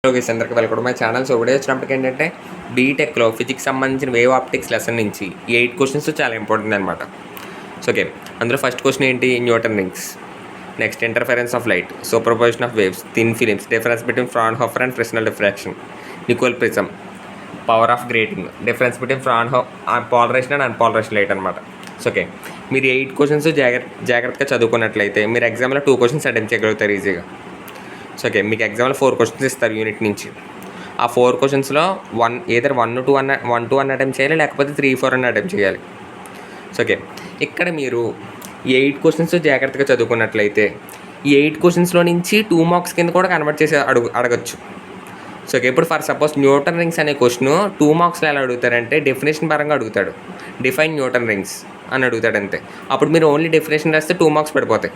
Okay, అందరికి welcome my channel. So video వచ్చినప్పటికి ఏంటంటే బీటెక్లో ఫిజిక్స్ సంబంధించిన వేవ్ ఆప్టిక్స్ లెసన్ నుంచి 8 క్వశ్చన్స్ చాలా ఇంపార్టెంట్ అనమాట. సో ఓకే, అందులో ఫస్ట్ క్వశ్చన్ ఏంటి? Newton rings. Next interference of light, superposition of waves, thin films, difference between Fraunhofer and Fresnel diffraction, Nicole prism, power of grating, difference between polarisation and అన్పాలరైజ్డ్ light అనమాట. So okay, మీరు 8 questions జాగ్రత్తగా చదువుకున్నట్లయితే మీరు ఎగ్జామ్లో 2 questions attempt చేయగలుగుతారు ఈజీగా. So okay, మీకు ఎగ్జామ్లో 4 questions ఇస్తారు యూనిట్ నుంచి. ఆ 4 క్వశ్చన్స్లో 1 2 అన్న అటెంప్ట్ చేయాలి, లేకపోతే 3 4 అన్న అటెంప్ట్ చేయాలి. సో ఓకే, ఇక్కడ మీరు 8 క్వశ్చన్స్ జాగ్రత్తగా చదువుకున్నట్లయితే ఈ 8 క్వశ్చన్స్లో నుంచి 2 మార్క్స్ కింద కూడా కన్వర్ట్ చేసి అడగచ్చు. సో ఓకే, ఇప్పుడు ఫర్ సపోజ్ న్యూటన్ రింగ్స్ అనే క్వశ్చన్ 2 మార్క్స్లో ఎలా అడుగుతారంటే డెఫినేషన్ పరంగా అడుగుతాడు. డిఫైన్ న్యూటన్ రింగ్స్ అని అడుగుతాడు అంతే. అప్పుడు మీరు ఓన్లీ డెఫినేషన్ రాస్తే 2 మార్క్స్ పడిపోతాయి.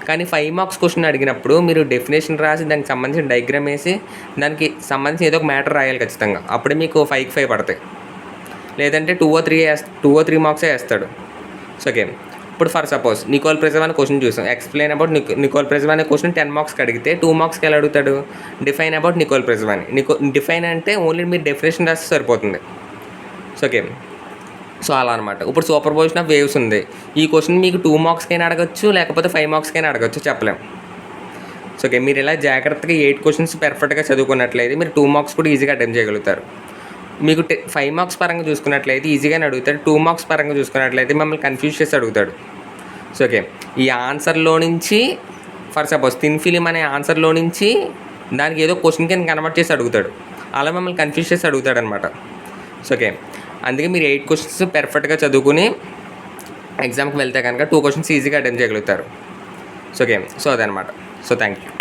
కానీ 5 మార్క్స్ క్వశ్చన్ అడిగినప్పుడు మీరు డెఫినేషన్ రాసి దానికి సంబంధించిన డయాగ్రామ్ వేసి దానికి సంబంధించి ఏదో ఒక మ్యాటర్ రాయాలి ఖచ్చితంగా. అప్పుడే మీకు 5కి 5 పడతాయి. లేదంటే 2 or 3 మార్క్సే వేస్తాడు. సో ఓకే, ఇప్పుడు ఫర్ సపోజ్ నికోల్ ప్రిజం అనే క్వశ్చన్ చూసాం. ఎక్స్ప్లెయిన్ అబౌట్ నికోల్ ప్రిజం అనే క్వశ్చన్ 10 మార్క్స్కి అడిగితే 2 మార్క్స్కి ఎలా అడుగుతాడు? డిఫైన్ అబౌట్ నికోల్ ప్రిజం అని. డిఫైన్ అంటే ఓన్లీ మీరు డెఫినేషన్ రాస్తే సరిపోతుంది. సో ఓకే, సో అలా అనమాట. ఇప్పుడు సూపర్ పొజిషన్ ఆఫ్ వేవ్స్ ఉంది. ఈ క్వశ్చన్ మీకు 2 మార్క్స్కైనా అడగచ్చు, లేకపోతే 5 మార్క్స్కైనా అడగచ్చు, చెప్పలేం. సో ఓకే, మీరు ఇలా జాగ్రత్తగా 8 క్వశ్చన్స్ పర్ఫెక్ట్గా చదువుకున్నట్లయితే మీరు 2 మార్క్స్ కూడా ఈజీగా అటెంప్ట్ చేయగలుగుతారు. మీకు 5 మార్క్స్ పరంగా చూసుకున్నట్లయితే ఈజీగానే అడుగుతాడు. 2 మార్క్స్ పరంగా చూసుకున్నట్లయితే మిమ్మల్ని కన్ఫ్యూజ్ చేసి అడుగుతాడు. సో ఓకే, ఈ ఆన్సర్లో నుంచి ఫర్ సపోజ్ థిన్ ఫిలిం అనే ఆన్సర్లో నుంచి దానికి ఏదో క్వశ్చన్ కింద కన్వర్ట్ చేసి అడుగుతాడు. అలా మిమ్మల్ని కన్ఫ్యూజ్ చేసి అడుగుతాడు అనమాట. సో ఓకే, అందుకే మీరు 8 క్వశ్చన్స్ పర్ఫెక్ట్గా చదువుకుని ఎగ్జామ్కి వెళ్తే కనుక 2 క్వశ్చన్స్ ఈజీగా అటెంప్ట్ చేయగలుగుతారు. సో ఓకే, సో అదనమాట. So thank you.